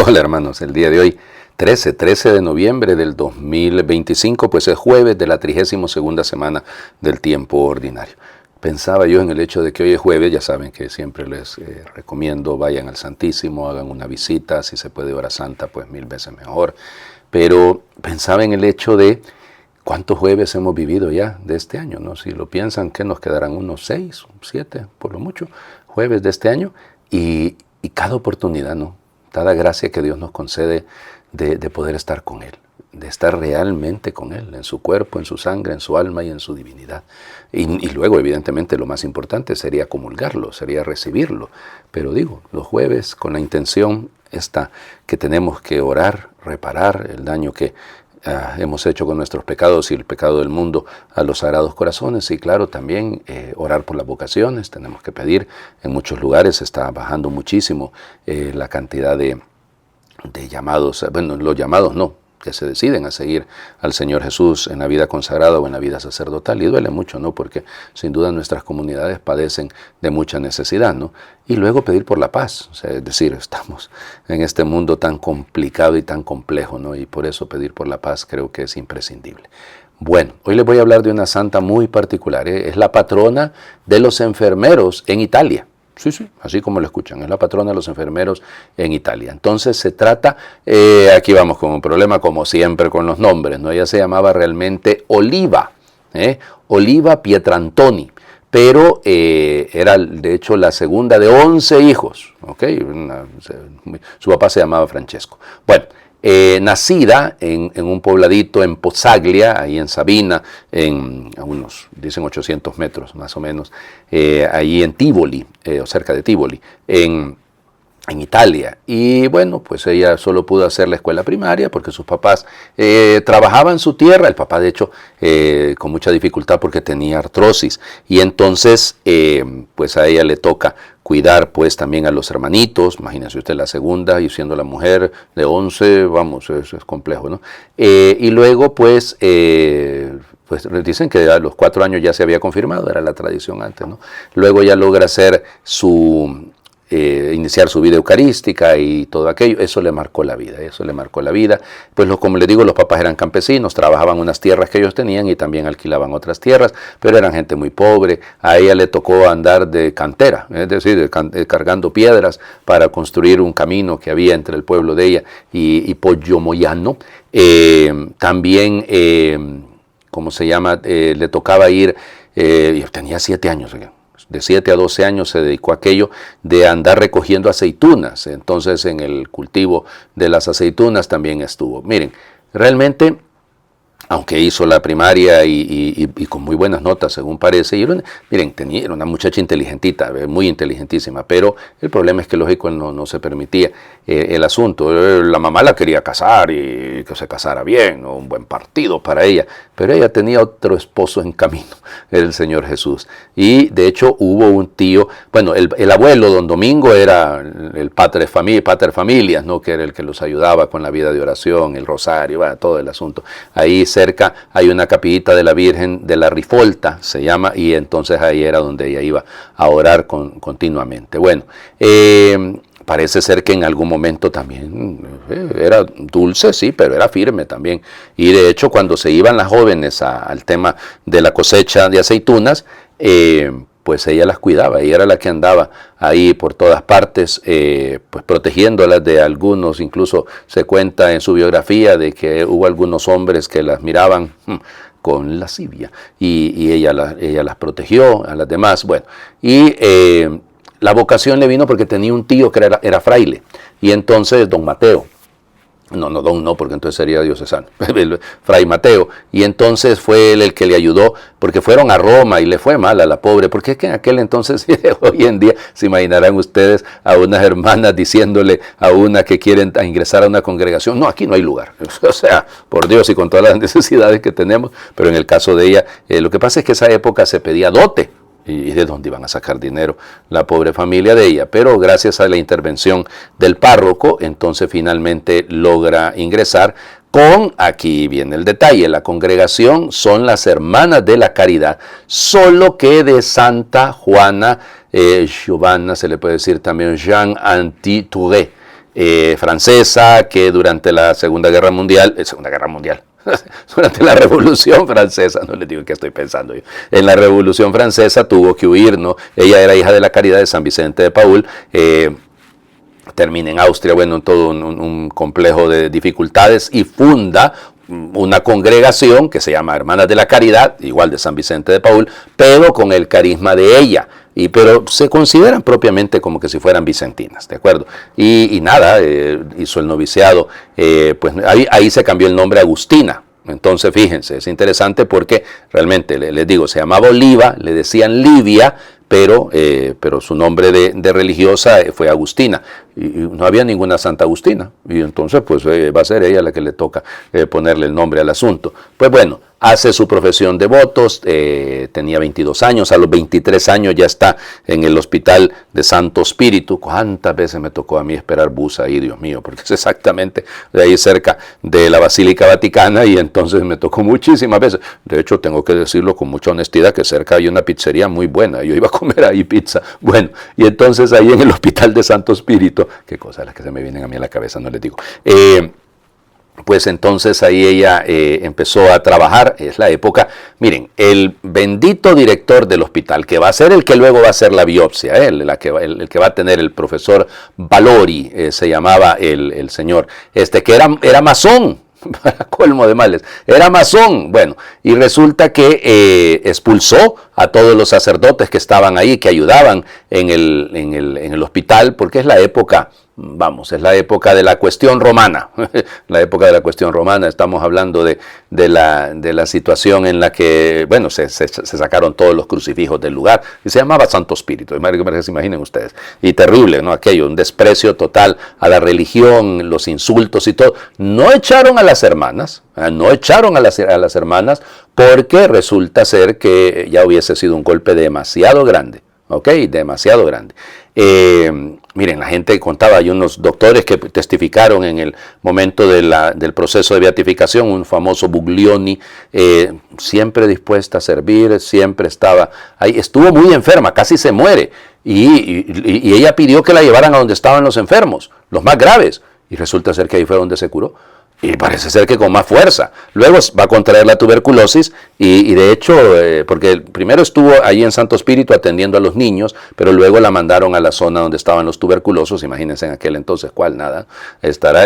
Hola hermanos, el día de hoy, 13 de noviembre del 2025, pues es jueves de la 32ª semana del tiempo ordinario. Pensaba yo en el hecho de que hoy es jueves, ya saben que siempre les recomiendo vayan al Santísimo, hagan una visita, si se puede hora santa, pues 1000 veces mejor. Pero pensaba en el hecho de cuántos jueves hemos vivido ya de este año, ¿no? Si lo piensan, que nos quedarán unos 6, 7, por lo mucho, jueves de este año, y cada oportunidad, ¿no? Cada gracia que Dios nos concede de poder estar con Él, de estar realmente con Él, en su cuerpo, en su sangre, en su alma y en su divinidad. Y luego, evidentemente, lo más importante sería comulgarlo, sería recibirlo. Pero digo, los jueves con la intención esta que tenemos que orar, reparar el daño que hemos hecho con nuestros pecados y el pecado del mundo a los sagrados corazones, y claro, también orar por las vocaciones. Tenemos que pedir, en muchos lugares está bajando muchísimo la cantidad de llamados, bueno, los llamados no, que se deciden a seguir al Señor Jesús en la vida consagrada o en la vida sacerdotal, y duele mucho, ¿no? Porque sin duda nuestras comunidades padecen de mucha necesidad, ¿no? Y luego pedir por la paz, o sea, es decir, estamos en este mundo tan complicado y tan complejo, ¿no? Y por eso pedir por la paz creo que es imprescindible. Bueno, hoy les voy a hablar de una santa muy particular, es la patrona de los enfermeros en Italia. Sí, así como lo escuchan, es la patrona de los enfermeros en Italia. Entonces se trata, aquí vamos con un problema como siempre con los nombres, ¿no? Ella se llamaba realmente Oliva, Oliva Pietrantoni, pero era de hecho la segunda de 11 hijos, ¿ok? Su papá se llamaba Francesco. Bueno, nacida en un pobladito en Pozzaglia, ahí en Sabina, a unos, dicen 800 metros más o menos, ahí en Tivoli, o cerca de Tivoli, en Italia. Y bueno, pues ella solo pudo hacer la escuela primaria porque sus papás trabajaban su tierra, el papá de hecho con mucha dificultad porque tenía artrosis, y entonces pues a ella le toca cuidar pues también a los hermanitos. Imagínense usted, la segunda y siendo la mujer de 11, vamos, es complejo, ¿no? Y luego pues dicen que a los 4 años ya se había confirmado, era la tradición antes, ¿no? Luego ya logra hacer iniciar su vida eucarística y todo aquello. Eso le marcó la vida, Pues como les digo, los papás eran campesinos, trabajaban unas tierras que ellos tenían y también alquilaban otras tierras, pero eran gente muy pobre. A ella le tocó andar de cantera, es decir, cargando piedras para construir un camino que había entre el pueblo de ella y Poggiomogliano. También, ¿cómo se llama? Le tocaba ir, tenía 7 años, de 7 a 12 años se dedicó a aquello de andar recogiendo aceitunas. Entonces en el cultivo de las aceitunas también estuvo. Miren, realmente, aunque hizo la primaria y con muy buenas notas, según parece, miren, era una muchacha inteligentita, muy inteligentísima, pero el problema es que, lógico, no se permitía el asunto. La mamá la quería casar y que se casara bien, ¿no? Un buen partido para ella, pero ella tenía otro esposo en camino, el Señor Jesús. Y de hecho hubo un tío, bueno, el abuelo, don Domingo, era el pater familias, ¿no? Que era el que los ayudaba con la vida de oración, el rosario, todo el asunto. Ahí cerca hay una capillita de la Virgen de la Rifolta, se llama, y entonces ahí era donde ella iba a orar continuamente. Bueno, parece ser que en algún momento también era dulce, sí, pero era firme también. Y de hecho, cuando se iban las jóvenes al tema de la cosecha de aceitunas, pues ella las cuidaba, ella era la que andaba ahí por todas partes, pues protegiéndolas de algunos. Incluso se cuenta en su biografía de que hubo algunos hombres que las miraban con lascivia, y ella las protegió a las demás. Bueno, y la vocación le vino porque tenía un tío que era fraile, y entonces don Mateo, no, porque entonces sería diocesano, Fray Mateo, y entonces fue él el que le ayudó, porque fueron a Roma y le fue mal a la pobre, porque es que en aquel entonces, hoy en día, se imaginarán ustedes a unas hermanas diciéndole a una que quieren ingresar a una congregación, no, aquí no hay lugar, o sea, por Dios, y con todas las necesidades que tenemos. Pero en el caso de ella, lo que pasa es que esa época se pedía dote, y de dónde iban a sacar dinero la pobre familia de ella, pero gracias a la intervención del párroco, entonces finalmente logra ingresar aquí viene el detalle, la congregación son las Hermanas de la Caridad, solo que de Santa Juana, Giovanna, se le puede decir también Jean Anti Touré. francesa, que durante la Segunda Guerra Mundial, durante la Revolución Francesa, no les digo qué estoy pensando yo, en la Revolución Francesa tuvo que huir, ¿no? Ella era hija de la Caridad de San Vicente de Paúl, termina en Austria, bueno, todo un complejo de dificultades y funda una congregación que se llama Hermanas de la Caridad, igual de San Vicente de Paúl, pero con el carisma de ella. Pero se consideran propiamente como que si fueran vicentinas, ¿de acuerdo? Y nada, hizo el noviciado, pues ahí se cambió el nombre a Agustina. Entonces, fíjense, es interesante porque realmente, les digo, se llamaba Oliva, le decían Livia, pero su nombre de religiosa fue Agustina. Y no había ninguna Santa Agustina. Y entonces, pues va a ser ella la que le toca ponerle el nombre al asunto. Pues bueno, hace su profesión de votos, tenía 22 años, a los 23 años ya está en el hospital de Santo Espíritu. ¿Cuántas veces me tocó a mí esperar bus ahí, Dios mío? Porque es exactamente de ahí cerca de la Basílica Vaticana y entonces me tocó muchísimas veces. De hecho, tengo que decirlo con mucha honestidad que cerca hay una pizzería muy buena. Yo iba a comer ahí pizza. Bueno, y entonces ahí en el hospital de Santo Espíritu, qué cosas las que se me vienen a mí a la cabeza, no les digo. Pues entonces ahí ella empezó a trabajar, es la época, miren, el bendito director del hospital, que va a ser el que luego va a hacer la biopsia, el que va a tener el profesor Valori, se llamaba el señor, que era masón, para colmo de males, era masón. Bueno, y resulta que expulsó a todos los sacerdotes que estaban ahí, que ayudaban en el hospital, porque es la época, es la época de la cuestión romana, la época de la cuestión romana, estamos hablando de la situación en la que, bueno, se sacaron todos los crucifijos del lugar, y se llamaba Santo Espíritu, se imaginen ustedes, y terrible, ¿no? Aquello, un desprecio total a la religión, los insultos y todo. No echaron a las hermanas, porque resulta ser que ya hubiese sido un golpe demasiado grande, ¿ok? Demasiado grande. Miren, la gente contaba, hay unos doctores que testificaron en el momento del proceso de beatificación, un famoso Buglioni, siempre dispuesta a servir, siempre estaba ahí, estuvo muy enferma, casi se muere, y ella pidió que la llevaran a donde estaban los enfermos, los más graves, y resulta ser que ahí fue donde se curó. Y parece ser que con más fuerza. Luego va a contraer la tuberculosis y de hecho, porque primero estuvo ahí en Santo Espíritu atendiendo a los niños, pero luego la mandaron a la zona donde estaban los tuberculosos. Imagínense en aquel entonces, ¿cuál? Nada.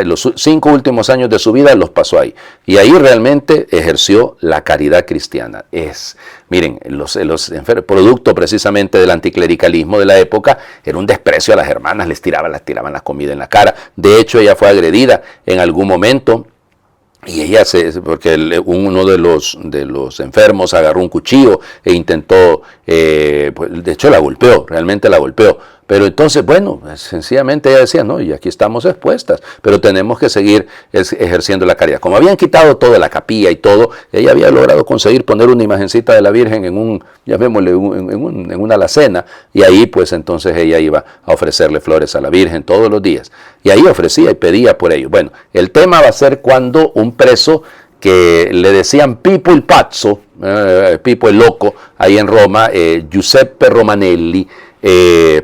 Los 5 últimos años de su vida los pasó ahí. Y ahí realmente ejerció la caridad cristiana. Miren, producto precisamente del anticlericalismo de la época, era un desprecio a las hermanas, les tiraban la comida en la cara. De hecho, ella fue agredida en algún momento. Y ella, porque uno de los enfermos agarró un cuchillo e intentó, pues, de hecho realmente la golpeó. Pero entonces, bueno, sencillamente ella decía, no, y aquí estamos expuestas, pero tenemos que seguir ejerciendo la caridad. Como habían quitado toda la capilla y todo, ella había logrado conseguir poner una imagencita de la Virgen en una alacena, y ahí pues entonces ella iba a ofrecerle flores a la Virgen todos los días. Y ahí ofrecía y pedía por ello. Bueno, el tema va a ser cuando un preso que le decían Pipo il Pazzo, Pipo el Loco, ahí en Roma, Giuseppe Romanelli,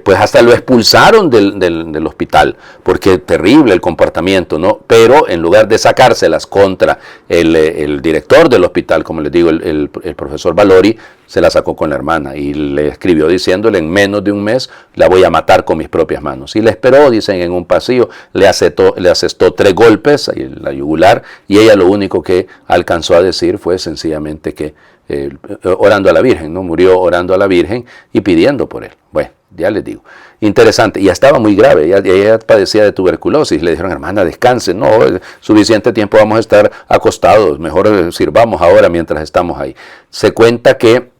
pues hasta lo expulsaron del hospital, porque terrible el comportamiento, ¿no? Pero en lugar de sacárselas contra el director del hospital, como les digo, el profesor Valori, se la sacó con la hermana y le escribió diciéndole, en menos de un mes la voy a matar con mis propias manos. Y le esperó, dicen, en un pasillo, le asestó 3 golpes en la yugular, y ella lo único que alcanzó a decir fue sencillamente que orando a la Virgen, ¿no? Murió orando a la Virgen y pidiendo por él. Bueno, ya les digo, interesante, ya estaba muy grave, ella padecía de tuberculosis, le dijeron, hermana, descanse, no, suficiente tiempo vamos a estar acostados, mejor sirvamos ahora mientras estamos ahí. Se cuenta que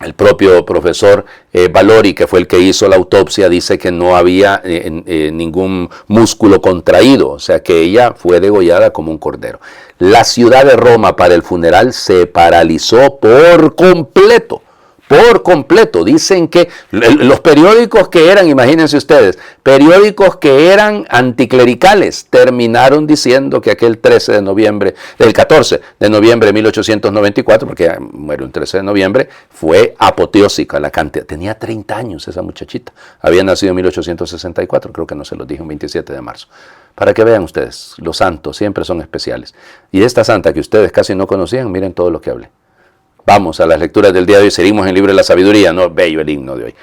el propio profesor Valori, que fue el que hizo la autopsia, dice que no había ningún músculo contraído, o sea que ella fue degollada como un cordero. La ciudad de Roma para el funeral se paralizó por completo. por completo. Dicen que los periódicos que eran, imagínense ustedes, periódicos que eran anticlericales, terminaron diciendo que aquel 14 de noviembre de 1894, porque muere un 13 de noviembre, fue apoteósica la cantidad. Tenía 30 años esa muchachita. Había nacido en 1864, creo que no se los dije, un 27 de marzo. Para que vean ustedes, los santos siempre son especiales. Y esta santa que ustedes casi no conocían, miren todo lo que hablé. Vamos a las lecturas del día de hoy. Seguimos en el libro de la sabiduría, no bello el himno de hoy.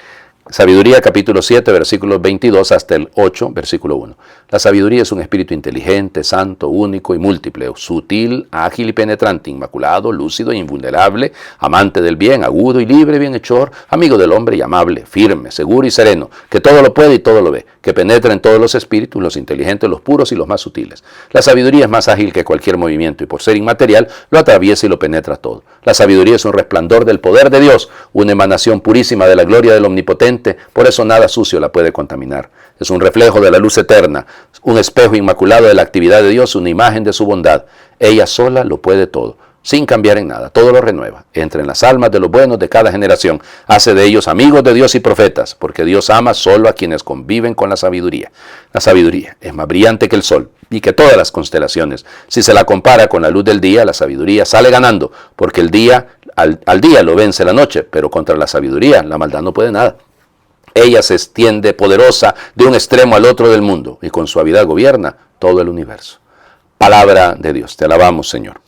Sabiduría, capítulo 7, versículos 22 hasta el 8, versículo 1. La sabiduría es un espíritu inteligente, santo, único y múltiple, sutil, ágil y penetrante, inmaculado, lúcido e invulnerable, amante del bien, agudo y libre, bienhechor, amigo del hombre y amable, firme, seguro y sereno, que todo lo puede y todo lo ve, que penetra en todos los espíritus, los inteligentes, los puros y los más sutiles. La sabiduría es más ágil que cualquier movimiento y por ser inmaterial, lo atraviesa y lo penetra todo. La sabiduría es un resplandor del poder de Dios, una emanación purísima de la gloria del Omnipotente. Por eso nada sucio la puede contaminar. Es un reflejo de la luz eterna, un espejo inmaculado de la actividad de Dios, una imagen de su bondad. Ella sola lo puede todo, sin cambiar en nada, todo lo renueva. Entra en las almas de los buenos de cada generación, hace de ellos amigos de Dios y profetas, porque Dios ama solo a quienes conviven con la sabiduría. La sabiduría es más brillante que el sol y que todas las constelaciones. Si se la compara con la luz del día, la sabiduría sale ganando, porque el día al día lo vence la noche, pero contra la sabiduría la maldad no puede nada. Ella se extiende poderosa de un extremo al otro del mundo y con suavidad gobierna todo el universo. Palabra de Dios, te alabamos, Señor.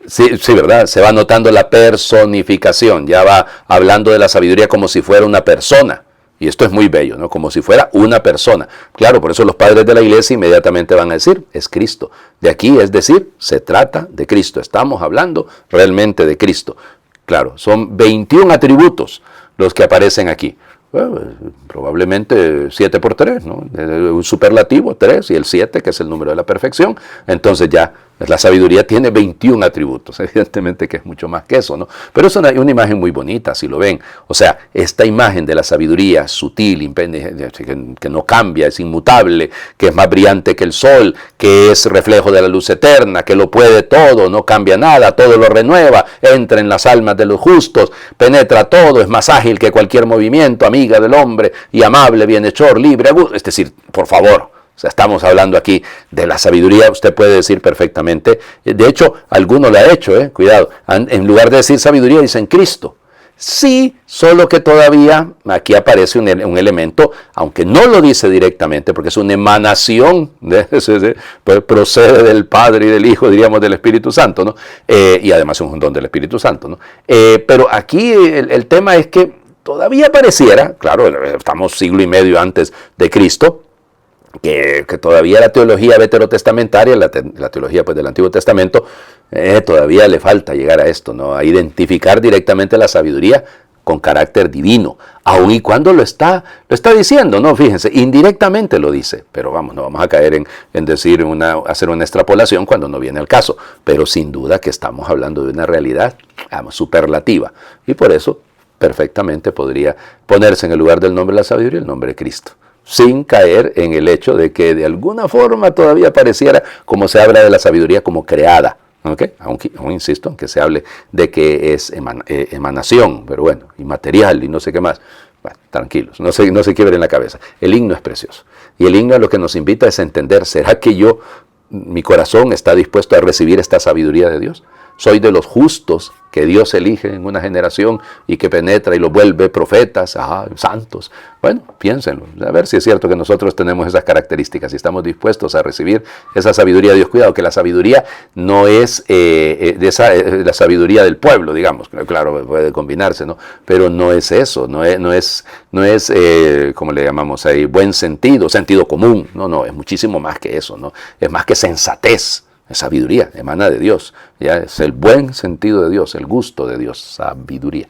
Sí, ¿verdad? Se va notando la personificación, ya va hablando de la sabiduría como si fuera una persona. Y esto es muy bello, ¿no? Como si fuera una persona. Claro, por eso los padres de la iglesia inmediatamente van a decir, es Cristo. De aquí, es decir, se trata de Cristo. Estamos hablando realmente de Cristo. Claro, son 21 atributos los que aparecen aquí. Bueno, probablemente 7 por 3, ¿no? Un superlativo, 3, y el 7, que es el número de la perfección. Entonces ya la sabiduría tiene 21 atributos, evidentemente que es mucho más que eso, ¿no? Pero es una imagen muy bonita, si lo ven. O sea, esta imagen de la sabiduría sutil, que no cambia, es inmutable, que es más brillante que el sol, que es reflejo de la luz eterna, que lo puede todo, no cambia nada, todo lo renueva, entra en las almas de los justos, penetra todo, es más ágil que cualquier movimiento, amiga del hombre y amable, bienhechor, libre, agudo. Es decir, por favor. O sea, estamos hablando aquí de la sabiduría, usted puede decir perfectamente. De hecho, alguno lo ha hecho, cuidado. En lugar de decir sabiduría, dicen Cristo. Sí, solo que todavía aquí aparece un elemento, aunque no lo dice directamente, porque es una emanación, pues procede del Padre y del Hijo, diríamos, del Espíritu Santo, ¿no? Y además es un don del Espíritu Santo, ¿no? Pero aquí el tema es que todavía pareciera, claro, estamos siglo y medio antes de Cristo, que todavía la teología veterotestamentaria, la teología pues del Antiguo Testamento, todavía le falta llegar a esto, ¿no? A identificar directamente la sabiduría con carácter divino, aun y cuando lo está diciendo, ¿no? Fíjense, indirectamente lo dice, pero vamos, no vamos a caer en decir hacer una extrapolación cuando no viene al caso, pero sin duda que estamos hablando de una realidad, digamos, superlativa, y por eso perfectamente podría ponerse en el lugar del nombre de la sabiduría el nombre de Cristo, sin caer en el hecho de que de alguna forma todavía pareciera como se habla de la sabiduría como creada, ¿okay? Aunque insisto, aunque se hable de que es emanación, pero bueno, inmaterial y no sé qué más. Bueno, tranquilos, no se quiebren la cabeza. El himno es precioso. Y el himno lo que nos invita es a entender, ¿será que mi corazón está dispuesto a recibir esta sabiduría de Dios? Soy de los justos que Dios elige en una generación y que penetra y los vuelve profetas, santos. Bueno, piénsenlo, a ver si es cierto que nosotros tenemos esas características y estamos dispuestos a recibir esa sabiduría de Dios. Cuidado, que la sabiduría no es la sabiduría del pueblo, digamos, claro, puede combinarse, ¿no? Pero no es eso, no es como le llamamos ahí, buen sentido común, no, es muchísimo más que eso, ¿no? Es más que sensatez. Es sabiduría, emana de Dios, ya es el buen sentido de Dios, el gusto de Dios, sabiduría.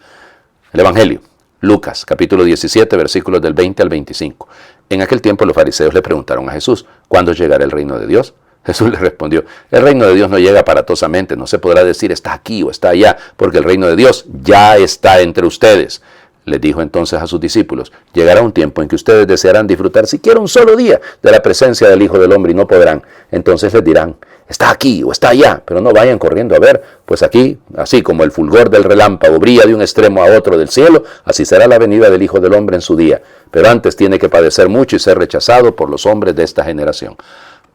El Evangelio, Lucas, capítulo 17, versículos del 20 al 25. En aquel tiempo los fariseos le preguntaron a Jesús, ¿cuándo llegará el reino de Dios? Jesús les respondió, el reino de Dios no llega aparatosamente, no se podrá decir está aquí o está allá, porque el reino de Dios ya está entre ustedes. Les dijo entonces a sus discípulos: llegará un tiempo en que ustedes desearán disfrutar siquiera un solo día de la presencia del Hijo del Hombre y no podrán. Entonces les dirán: está aquí o está allá, pero no vayan corriendo a ver, pues aquí, así como el fulgor del relámpago brilla de un extremo a otro del cielo, así será la venida del Hijo del Hombre en su día. Pero antes tiene que padecer mucho y ser rechazado por los hombres de esta generación.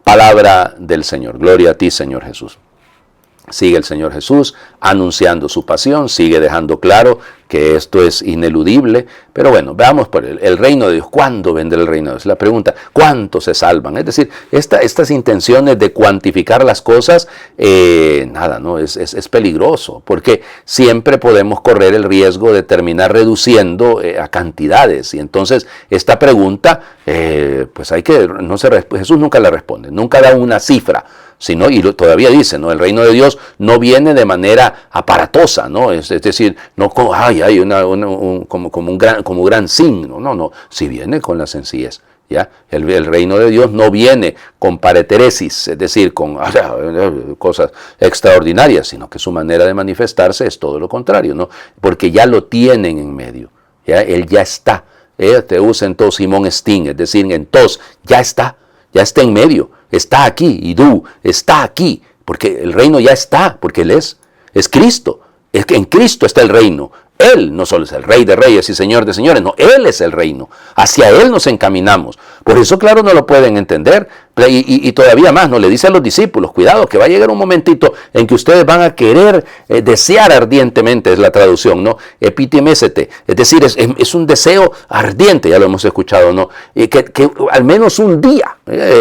Palabra del Señor. Gloria a ti, Señor Jesús. Sigue el Señor Jesús anunciando su pasión, sigue dejando claro que esto es ineludible. Pero bueno, veamos por el reino de Dios. ¿Cuándo vendrá el reino de Dios? La pregunta: ¿cuántos se salvan? Es decir, estas intenciones de cuantificar las cosas, ¿no? Es peligroso, porque siempre podemos correr el riesgo de terminar reduciendo a cantidades. Y entonces esta pregunta, pues Jesús nunca la responde, nunca da una cifra. Sino, y todavía dice, ¿no? El reino de Dios no viene de manera aparatosa, ¿no? Es decir, no como, hay como un gran signo, no, si viene con la sencillez, ¿ya? El reino de Dios no viene con pareteresis, es decir, con cosas extraordinarias, sino que su manera de manifestarse es todo lo contrario, ¿no? Porque ya lo tienen en medio, ¿ya? Él ya está, te usa en tos Simón Sting, es decir, en tos, ya está en medio. Está aquí, y tú, está aquí, porque el reino ya está, porque Él es Cristo. Es que en Cristo está el reino. Él no solo es el Rey de Reyes y Señor de Señores, no, Él es el reino. Hacia Él nos encaminamos. Por eso, claro, no lo pueden entender. Y todavía más, no le dice a los discípulos: cuidado, que va a llegar un momentito en que ustedes van a querer desear ardientemente, es la traducción, ¿no? Epitimésete, es decir, es un deseo ardiente, ya lo hemos escuchado, ¿no? Que al menos un día,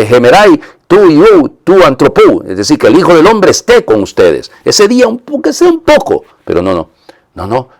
gemerai, tú antropou, es decir, que el Hijo del Hombre esté con ustedes. Ese día, que sea un poco, pero no,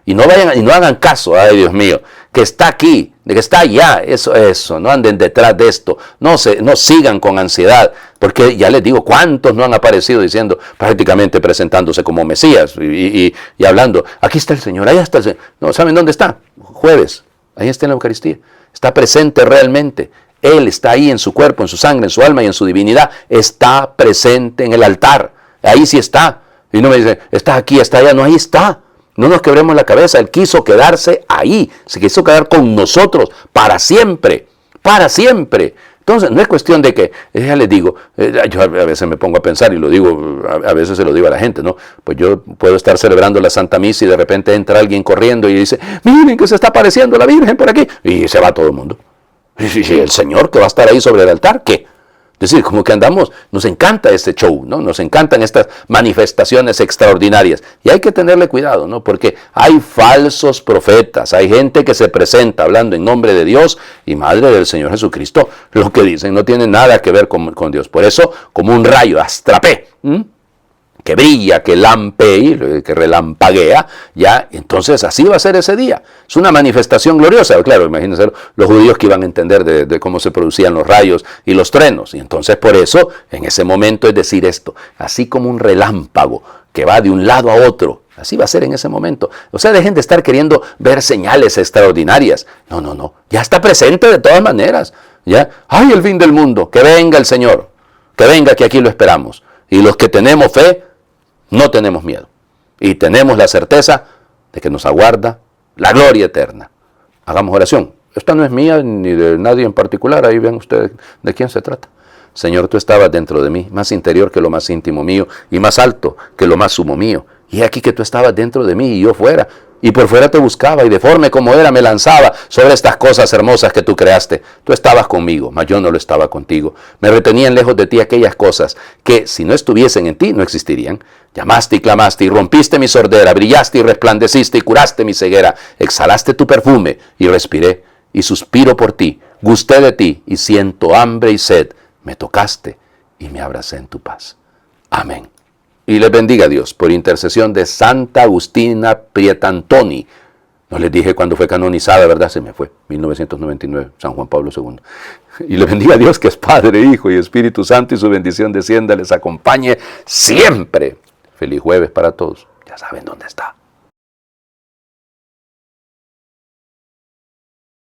y no hagan caso, ay Dios mío, que está aquí, de que está allá, eso, no anden detrás de esto, no sigan con ansiedad, porque ya les digo, ¿cuántos no han aparecido diciendo, prácticamente presentándose como Mesías y hablando, aquí está el Señor, allá está el Señor? No, ¿saben dónde está? Jueves, ahí está en la Eucaristía, está presente realmente. Él está ahí en su cuerpo, en su sangre, en su alma y en su divinidad. Está presente en el altar. Ahí sí está. Y no me dice, está aquí, está allá. No, ahí está. No nos quebremos la cabeza. Él quiso quedarse ahí. Se quiso quedar con nosotros para siempre. Para siempre. Entonces, no es cuestión de que, ya les digo, yo a veces me pongo a pensar y lo digo, a veces se lo digo a la gente, ¿no? Pues yo puedo estar celebrando la Santa Misa y de repente entra alguien corriendo y dice, miren que se está apareciendo la Virgen por aquí. Y se va todo el mundo. Y el Señor que va a estar ahí sobre el altar, ¿qué? Es decir, como que nos encanta este show, ¿no? Nos encantan estas manifestaciones extraordinarias. Y hay que tenerle cuidado, ¿no? Porque hay falsos profetas, hay gente que se presenta hablando en nombre de Dios y Madre del Señor Jesucristo. Lo que dicen no tiene nada que ver con Dios. Por eso, como un rayo, astrapé, que brilla, que lampea, que relampaguea, ya, entonces así va a ser ese día. Es una manifestación gloriosa. Claro, imagínense los judíos que iban a entender de cómo se producían los rayos y los truenos. Y entonces por eso, en ese momento es decir esto, así como un relámpago que va de un lado a otro, así va a ser en ese momento. O sea, dejen de estar queriendo ver señales extraordinarias. No, ya está presente de todas maneras. Ya, ¡ay, el fin del mundo! Que venga el Señor, que venga, que aquí lo esperamos. Y los que tenemos fe, no tenemos miedo y tenemos la certeza de que nos aguarda la gloria eterna. Hagamos oración. Esta no es mía ni de nadie en particular. Ahí ven ustedes de quién se trata. Señor, tú estabas dentro de mí, más interior que lo más íntimo mío y más alto que lo más sumo mío. Y aquí que tú estabas dentro de mí y yo fuera. Y por fuera te buscaba y deforme como era me lanzaba sobre estas cosas hermosas que tú creaste. Tú estabas conmigo, mas yo no lo estaba contigo. Me retenían lejos de ti aquellas cosas que si no estuviesen en ti no existirían. Llamaste y clamaste y rompiste mi sordera, brillaste y resplandeciste y curaste mi ceguera. Exhalaste tu perfume y respiré y suspiro por ti. Gusté de ti y siento hambre y sed. Me tocaste y me abracé en tu paz. Amén. Y les bendiga a Dios por intercesión de Santa Agustina Pietantoni. No les dije cuándo fue canonizada, ¿verdad? Se me fue, 1999, San Juan Pablo II. Y les bendiga a Dios que es Padre, Hijo y Espíritu Santo y su bendición descienda, les acompañe siempre. Feliz jueves para todos. Ya saben dónde está.